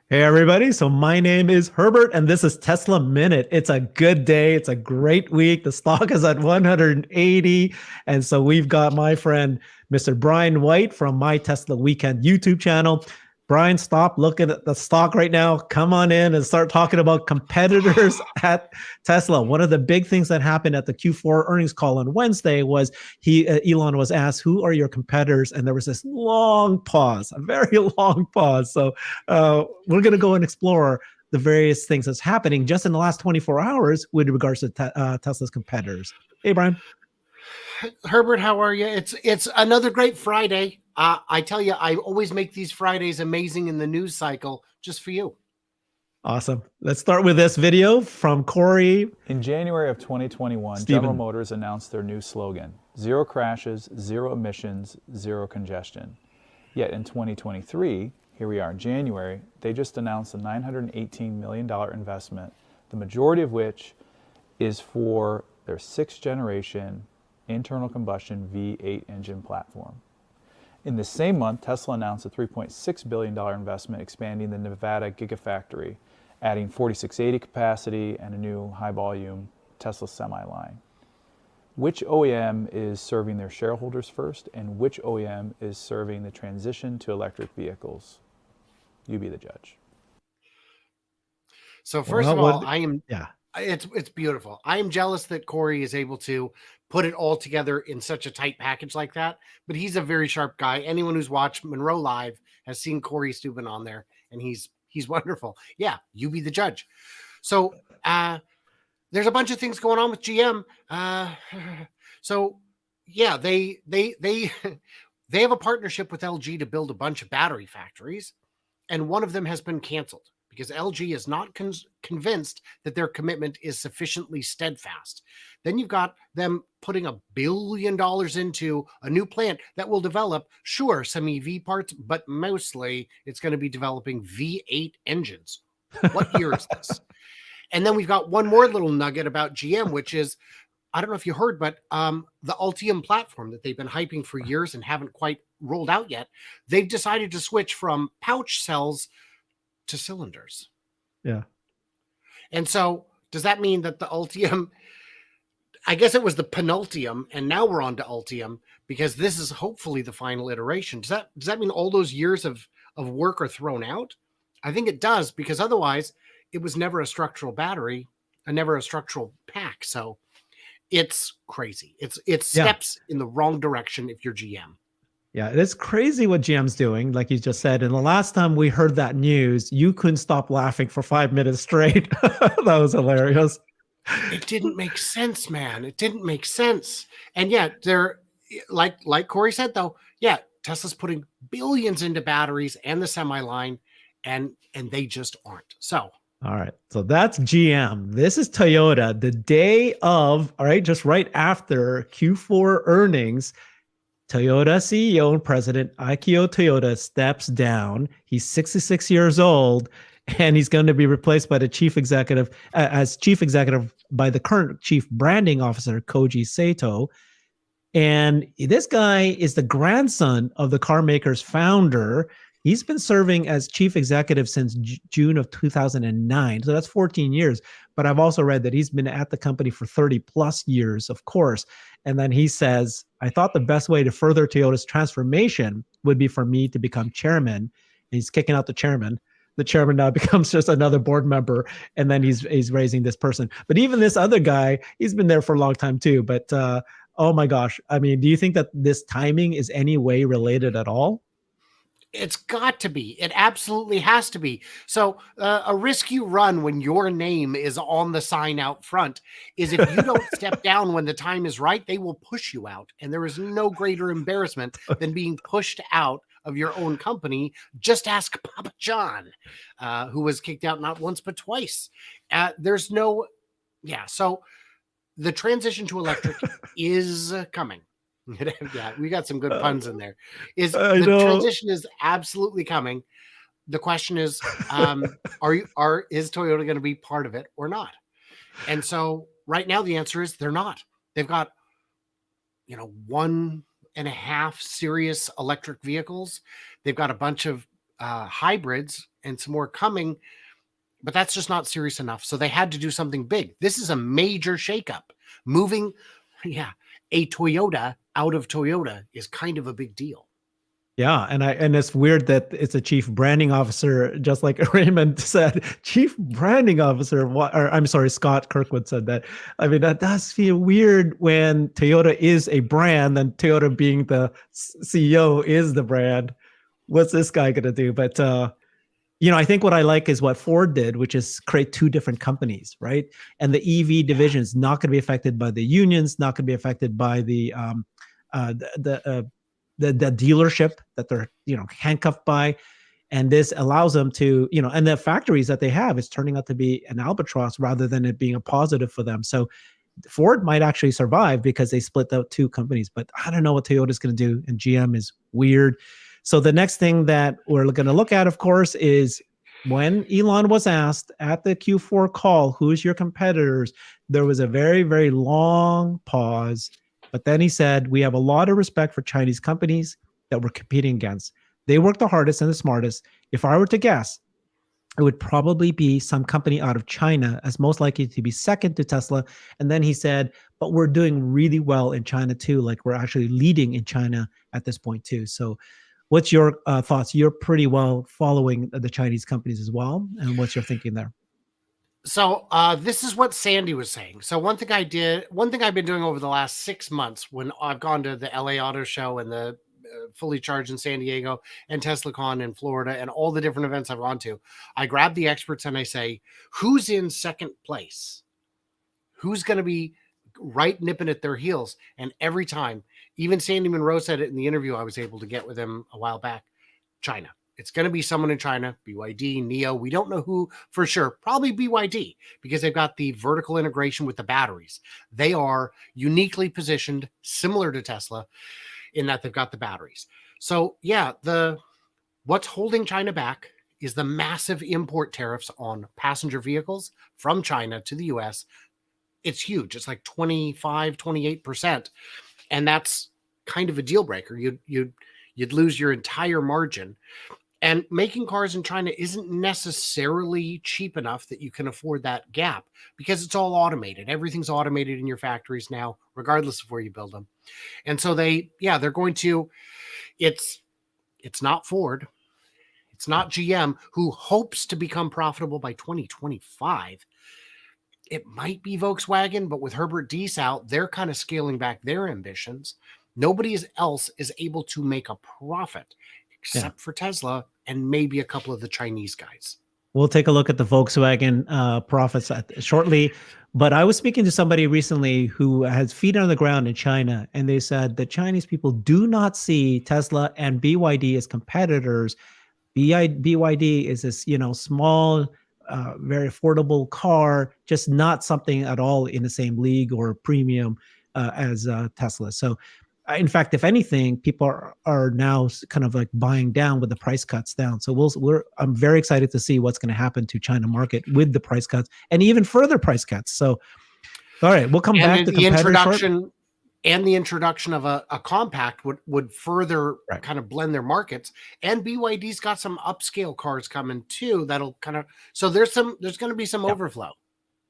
Hey, everybody. So, my name is Herbert, and this is Tesla Minute. It's a good day. It's a great week. The stock is at 180. And so, we've got my friend, Mr. Brian White from My Tesla Weekend YouTube channel. Brian, stop looking at the stock right now. Come on in and start talking about competitors at Tesla. One of the big things that happened at the Q4 earnings call on Wednesday was Elon was asked, "Who are your competitors?" And there was this long pause, a very long pause. So we're going to go and explore the various things that's happening just in the last 24 hours with regards to Tesla's competitors. Hey, Brian. Herbert, how are you? It's another great Friday. I tell you, I always make these Fridays amazing in the news cycle just for you. Awesome. Let's start with this video from Corey. In January of 2021, General Motors announced their new slogan, "Zero crashes, zero emissions, zero congestion." Yet in 2023, here we are in January, they just announced a $918 million investment, the majority of which is for their 6th generation internal combustion V8 engine platform. In the same month, Tesla announced a $3.6 billion investment expanding the Nevada Gigafactory, adding 4680 capacity and a new high-volume Tesla Semi line. Which OEM is serving their shareholders first, and which OEM is serving the transition to electric vehicles? You be the judge. So first of all, it's beautiful. I am jealous that Corey is able to put it all together in such a tight package like that, but he's a very sharp guy. Anyone who's watched Monroe Live has seen Corey Steuben on there, and he's wonderful. Yeah, you be the judge. So there's a bunch of things going on with GM. So yeah, they have a partnership with LG to build a bunch of battery factories, and one of them has been canceled because LG is not convinced that their commitment is sufficiently steadfast. Then you've got them putting $1 billion into a new plant that will develop, sure, some EV parts, but mostly it's going to be developing V8 engines. What year is this? And then we've got one more little nugget about GM, which is, I don't know if you heard, but the Ultium platform that they've been hyping for years and haven't quite rolled out yet, they've decided to switch from pouch cells to cylinders. Yeah. And so does that mean that the Ultium, I guess it was the penultium, and now we're on to Ultium because this is hopefully the final iteration. Does that mean all those years of work are thrown out? I think it does, because otherwise it was never a structural battery and never a structural pack. So it's crazy. It's steps in the wrong direction if you're GM. Yeah, it is crazy what GM's doing, like you just said. And the last time we heard that news, you couldn't stop laughing for 5 minutes straight. That was hilarious. It didn't make sense, man. It didn't make sense. And yet they're like Corey said, though, yeah, Tesla's putting billions into batteries and the semi line, and they just aren't. So all right. So that's GM. This is Toyota. The day of, all right, just right after Q4 earnings, Toyota CEO and President Akio Toyoda steps down. He's 66 years old, and he's going to be replaced by the chief executive by the current chief branding officer, Koji Sato. And this guy is the grandson of the car maker's founder. He's been serving as chief executive since June of 2009. So that's 14 years. But I've also read that he's been at the company for 30 plus years, of course. And then he says, I thought the best way to further Toyota's transformation would be for me to become chairman. And he's kicking out the chairman. The chairman now becomes just another board member. And then he's raising this person. But even this other guy, he's been there for a long time too. But oh my gosh. I mean, do you think that this timing is any way related at all? It's got to be. It absolutely has to be. So a risk you run when your name is on the sign out front is if you don't step down when the time is right, they will push you out. And there is no greater embarrassment than being pushed out of your own company. Just ask Papa John, who was kicked out not once but twice. There's no, so the transition to electric is coming. Yeah, we got some good puns in there. Transition is absolutely coming. The question is, is Toyota going to be part of it or not? And so right now the answer is they're not. They've got 1.5 serious electric vehicles. They've got a bunch of hybrids and some more coming, but that's just not serious enough. So they had to do something big. This is a major shakeup. Moving, a Toyota out of Toyota is kind of a big deal. Yeah, and it's weird that it's a chief branding officer, just like Raymond said, chief branding officer. Or I'm sorry, Scott Kirkwood said that. I mean, that does feel weird when Toyota is a brand, and Toyota being the CEO is the brand. What's this guy gonna do? But I think what I like is what Ford did, which is create two different companies, right? And the EV division is not going to be affected by the unions, not going to be affected by the dealership that they're handcuffed by. And this allows them to, and the factories that they have is turning out to be an albatross rather than it being a positive for them. So Ford might actually survive because they split out two companies, but I don't know what Toyota's going to do, and GM is weird. So the next thing that we're going to look at, of course, is when Elon was asked at the Q4 call, who's your competitors? There was a very, very long pause. But then he said, we have a lot of respect for Chinese companies that we're competing against. They work the hardest and the smartest. If I were to guess, it would probably be some company out of China as most likely to be second to Tesla. And then he said, but we're doing really well in China too. Like we're actually leading in China at this point too. So what's your thoughts? You're pretty well following the Chinese companies as well. And what's your thinking there? So this is what Sandy was saying. So one thing I've been doing over the last 6 months when I've gone to the LA Auto Show and the Fully Charged in San Diego and TeslaCon in Florida and all the different events I've gone to, I grab the experts and I say, who's in second place? Who's going to be right nipping at their heels? And every time, even Sandy Munro said it in the interview I was able to get with him a while back, China. It's going to be someone in China, BYD, NIO. We don't know who for sure. Probably BYD, because they've got the vertical integration with the batteries. They are uniquely positioned, similar to Tesla, in that they've got the batteries. So yeah, what's holding China back is the massive import tariffs on passenger vehicles from China to the US. It's huge. It's like 25, 28%. And that's kind of a deal breaker. You'd lose your entire margin. And making cars in China isn't necessarily cheap enough that you can afford that gap because it's all automated. Everything's automated in your factories now, regardless of where you build them. And so they're going to, it's not Ford. It's not GM, who hopes to become profitable by 2025. It might be Volkswagen, but with Herbert Diess out, they're kind of scaling back their ambitions. Nobody else is able to make a profit except for Tesla and maybe a couple of the Chinese guys. We'll take a look at the Volkswagen profits shortly. But I was speaking to somebody recently who has feet on the ground in China, and they said that Chinese people do not see Tesla and BYD as competitors. BYD is this, small, very affordable car, just not something at all in the same league or premium as Tesla. So in fact, if anything, people are now kind of like buying down with the price cuts down. So I'm very excited to see what's going to happen to China market with the price cuts and even further price cuts. So, all right, we'll come back to the introduction. And the introduction of a compact would further kind of blend their markets. And BYD's got some upscale cars coming too. That'll kind of, so there's going to be some overflow.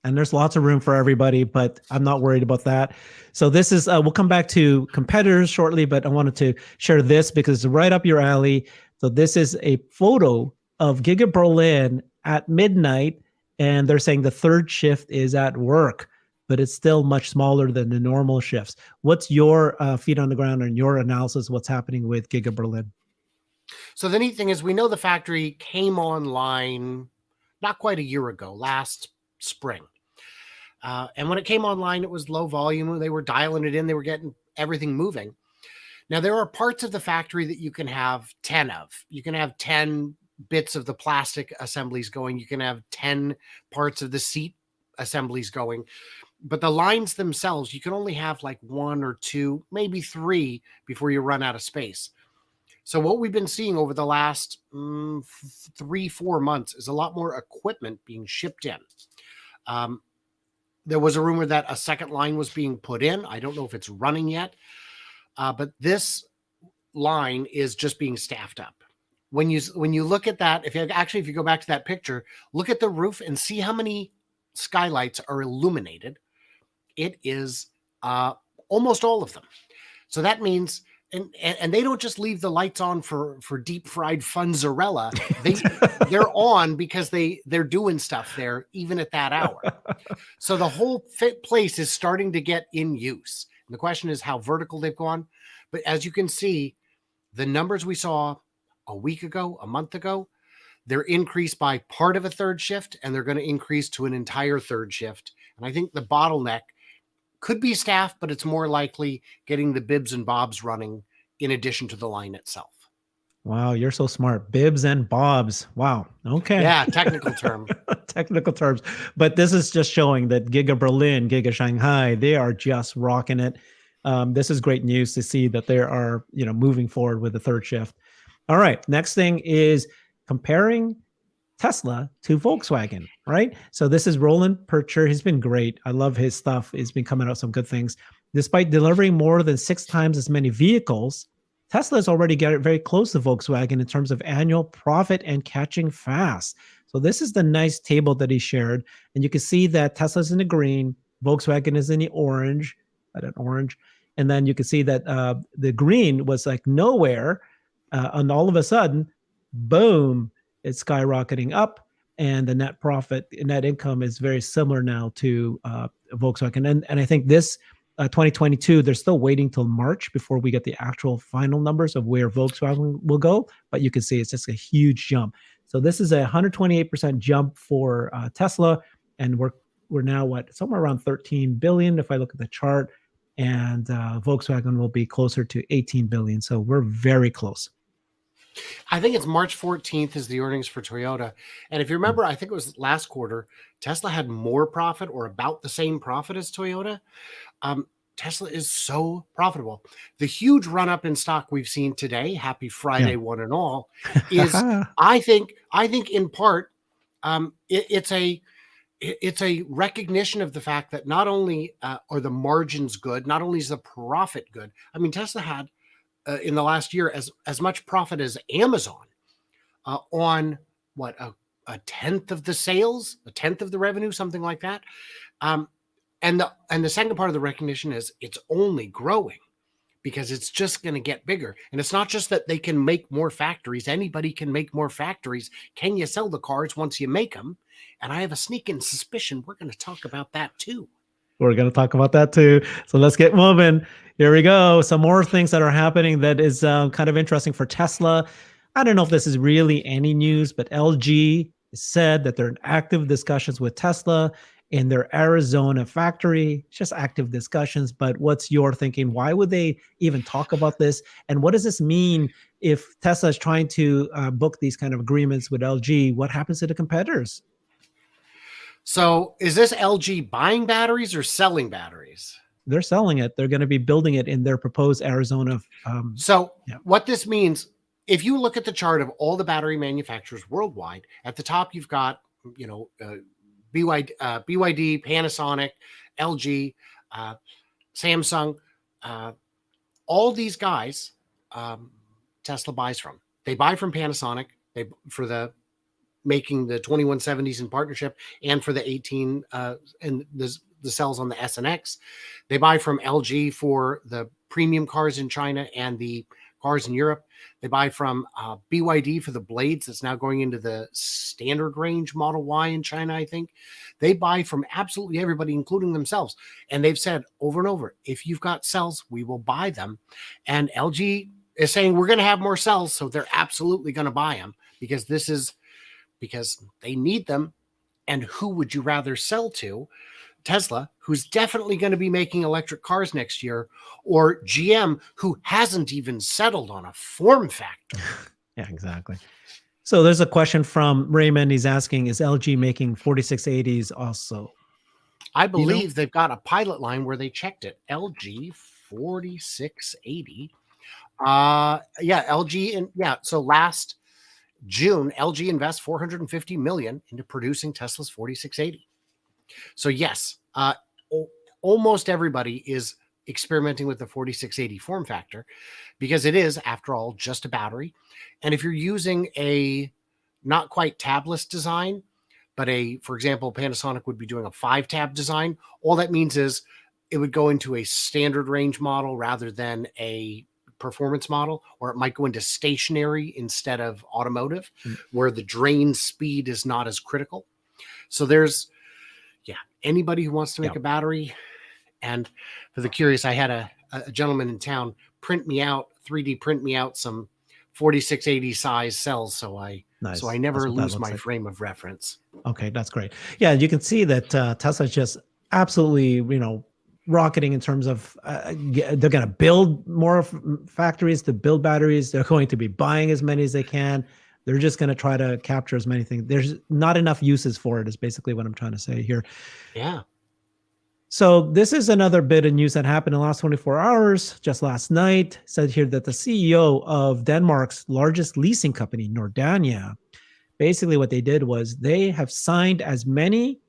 And there's lots of room for everybody, but I'm not worried about that. So this is, we'll come back to competitors shortly, but I wanted to share this because it's right up your alley. So this is a photo of Giga Berlin at midnight, and they're saying the third shift is at work, but it's still much smaller than the normal shifts. What's your feet on the ground and your analysis of what's happening with Giga Berlin? So the neat thing is we know the factory came online not quite a year ago, last spring. And when it came online, it was low volume. They were dialing it in. They were getting everything moving. Now, there are parts of the factory that you can have 10 of. You can have 10 bits of the plastic assemblies going. You can have 10 parts of the seat assemblies going. But the lines themselves, you can only have like 1 or 2, maybe 3 before you run out of space. So what we've been seeing over the last 3-4 months is a lot more equipment being shipped in. There was a rumor that a second line was being put in. I don't know if it's running yet, but this line is just being staffed up. when you look at that, if you go back to that picture, look at the roof and see how many skylights are illuminated. It is almost all of them. So that means, and they don't just leave the lights on for deep fried funzarella. They're on because they're doing stuff there even at that hour. So the whole place is starting to get in use. And the question is how vertical they've gone. But as you can see, the numbers we saw a week ago, a month ago, they're increased by part of a third shift, and they're going to increase to an entire third shift. And I think the bottleneck could be staff, but it's more likely getting the bibs and bobs running in addition to the line itself. Wow, you're so smart. Bibs and bobs. Wow. Okay. Yeah, technical term. Technical terms. But this is just showing that Giga Berlin, Giga Shanghai, they are just rocking it. This is great news to see that they are, moving forward with the third shift. All right. Next thing is comparing Tesla to Volkswagen, right? So this is Roland Percher. He's been great. I love his stuff. He's been coming out with some good things. Despite delivering more than 6 times as many vehicles, Tesla has already got it very close to Volkswagen in terms of annual profit and catching fast. So this is the nice table that he shared. And you can see that Tesla's in the green, Volkswagen is in the orange, And then you can see that the green was like nowhere. And all of a sudden, boom, it's skyrocketing up, and the net income is very similar now to Volkswagen. And I think this 2022, they're still waiting till March before we get the actual final numbers of where Volkswagen will go. But you can see it's just a huge jump. So this is a 128% jump for Tesla, and we're now somewhere around 13 billion if I look at the chart, and Volkswagen will be closer to 18 billion. So we're very close. I think it's March 14th is the earnings for Toyota. And if you remember, I think it was last quarter, Tesla had more profit or about the same profit as Toyota. Tesla is so profitable. The huge run up in stock we've seen today, happy Friday, one and all, is I think in part it's a recognition of the fact that not only are the margins good, not only is the profit good. I mean, Tesla had in the last year as much profit as Amazon on a tenth of the sales, a tenth of the revenue, something like that. And the second part of the recognition is it's only growing because it's just going to get bigger. And it's not just that they can make more factories. Anybody can make more factories. Can you sell the cars once you make them? And I have a sneaking suspicion we're going to talk about that too. We're going to talk about that too. So let's get moving. Here we go. Some more things that are happening that is kind of interesting for Tesla. I don't know if this is really any news, but LG said that they're in active discussions with Tesla in their Arizona factory. It's just active discussions, but what's your thinking? Why would they even talk about this? And what does this mean if Tesla is trying to book these kind of agreements with LG? What happens to the competitors? So is this LG buying batteries or selling batteries? They're selling it. They're going to be building it in their proposed Arizona. What this means, if you look at the chart of all the battery manufacturers worldwide, at the top, you've got, BYD, Panasonic, LG, Samsung, all these guys, Tesla buys from. They buy from Panasonic for making the 2170s in partnership and for the 18 and the cells on the S and X. They buy from LG for the premium cars in China and the cars in Europe. They buy from BYD for the blades that's now going into the standard range Model Y in China, I think. They buy from absolutely everybody, including themselves. And they've said over and over, if you've got cells, we will buy them. And LG is saying we're going to have more cells, so they're absolutely going to buy them because they need them. And who would you rather sell to? Tesla, who's definitely going to be making electric cars next year, or GM, who hasn't even settled on a form factor. Yeah, exactly. So there's a question from Raymond. He's asking, is LG making 4680s also? I believe they've got a pilot line where they checked it. LG 4680. So last June, LG invests $450 million into producing Tesla's 4680. So yes, almost everybody is experimenting with the 4680 form factor, because it is, after all, just a battery. And if you're using a not quite tabless design, but for example, Panasonic would be doing a 5-tab design, all that means is it would go into a standard range model rather than a performance model, or it might go into stationary instead of automotive, where the drain speed is not as critical. So there's, anybody who wants to make a battery. And for the curious, I had a gentleman in town 3D print me out some 4680 size cells. So I never lose my frame of reference. Okay, that's great. Yeah, you can see that Tesla is just absolutely, rocketing in terms of they're going to build more factories to build batteries. They're going to be buying as many as they can. They're just going to try to capture as many things. There's not enough uses for it, is basically what I'm trying to say here. Yeah. So this is another bit of news that happened in the last 24 hours. Just last night, said here that the CEO of Denmark's largest leasing company, Nordania, basically what they did was they have signed as many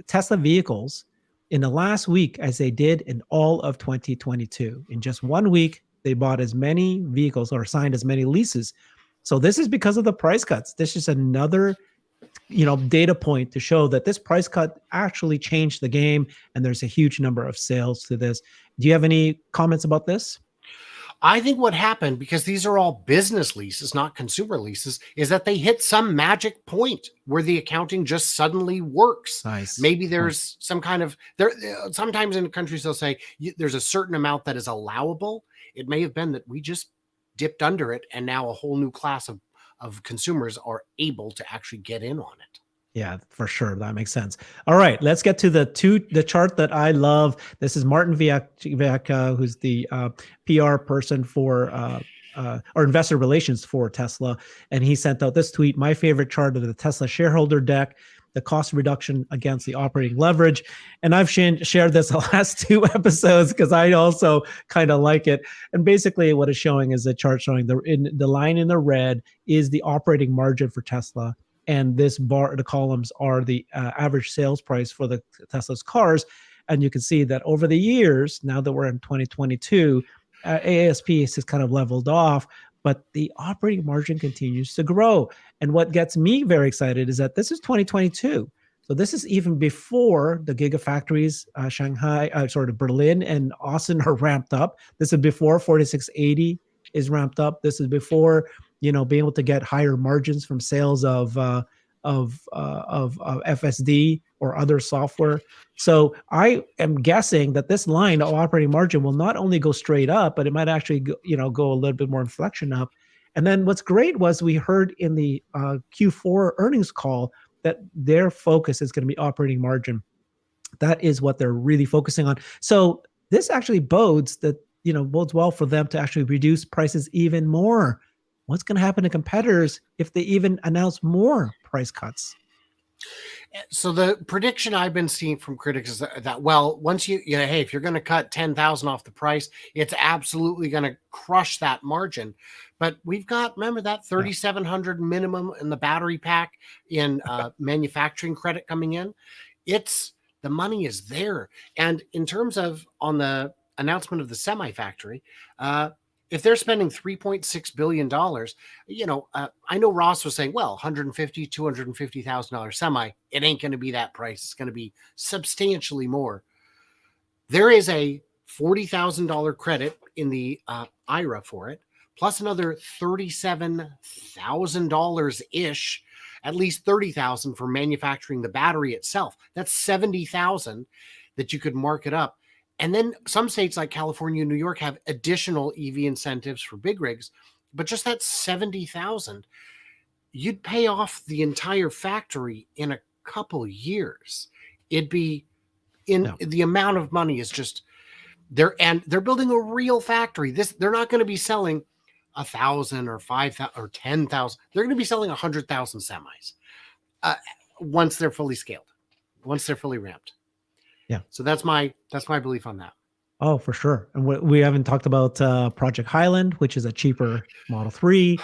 Tesla vehicles in the last week as they did in all of 2022. In just 1 week, they bought as many vehicles or signed as many leases. So this is because of the price cuts. This is another data point to show that this price cut actually changed the game, and there's a huge number of sales to this. Do you have any comments about this? I think what happened, because these are all business leases, not consumer leases, is that they hit some magic point where the accounting just suddenly works. Nice. Maybe there's some kind of sometimes in countries they'll say there's a certain amount that is allowable. It may have been that we just dipped under it, and now a whole new class of consumers are able to actually get in on it. Yeah, for sure. That makes sense. All right, let's get to the chart that I love. This is Martin Viak, who's the PR person for or investor relations for Tesla, and he sent out this tweet: "My favorite chart of the Tesla shareholder deck, the cost reduction against the operating leverage." And I've shared this the last 2 episodes because I also kind of like it. And basically, what it's showing is a chart showing the line in the red is the operating margin for Tesla. And this bar, the columns are the average sales price for the Tesla's cars. And you can see that over the years, now that we're in 2022, ASP has kind of leveled off, but the operating margin continues to grow. And what gets me very excited is that this is 2022. So this is even before the gigafactories, Berlin and Austin are ramped up. This is before 4680 is ramped up. This is before being able to get higher margins from sales of FSD or other software. So I am guessing that this line of operating margin will not only go straight up, but it might actually go a little bit more inflection up. And then what's great was we heard in the Q4 earnings call that their focus is going to be operating margin. That is what they're really focusing on. So this actually bodes well for them to actually reduce prices even more. What's going to happen to competitors if they even announce more price cuts? So the prediction I've been seeing from critics is that once hey, if you're going to cut 10,000 off the price, it's absolutely going to crush that margin. But we've got, remember that 3,700 minimum in the battery pack in manufacturing credit coming in. The money is there. And in terms of on the announcement of the semi factory, if they're spending $3.6 billion, I know Ross was saying, well, $150,000, $250,000 semi, it ain't going to be that price. It's going to be substantially more. There is a $40,000 credit in the IRA for it, plus another $37,000-ish, at least $30,000 for manufacturing the battery itself. That's $70,000 that you could mark it up. And then some states like California and New York have additional EV incentives for big rigs, but just that $70,000, you'd pay off the entire factory in a couple years. It'd be the amount of money is just there, and they're building a real factory. They're not going to be selling 1,000 or 5,000 or 10,000. They're going to be selling 100,000 semis once they're fully scaled, once they're fully ramped. Yeah. So that's my belief on that. Oh, for sure. And we haven't talked about Project Highland, which is a cheaper Model 3.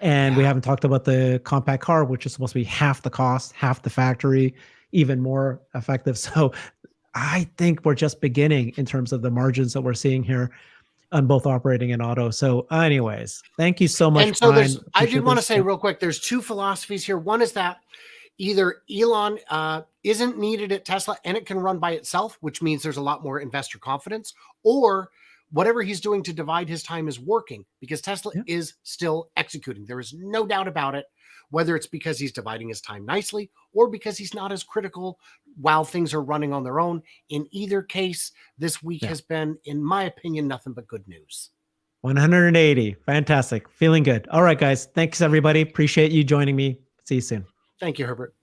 And we haven't talked about the compact car, which is supposed to be half the cost, half the factory, even more effective. So I think we're just beginning in terms of the margins that we're seeing here on both operating and auto. So anyways, thank you so much, And so Brian. I did want to say real quick, there's two philosophies here. One is that either Elon isn't needed at Tesla and it can run by itself, which means there's a lot more investor confidence, or whatever he's doing to divide his time is working because Tesla is still executing. There is no doubt about it, whether it's because he's dividing his time nicely or because he's not as critical while things are running on their own. In either case, this week has been, in my opinion, nothing but good news. 180. Fantastic. Feeling good. All right, guys. Thanks, everybody. Appreciate you joining me. See you soon. Thank you, Herbert.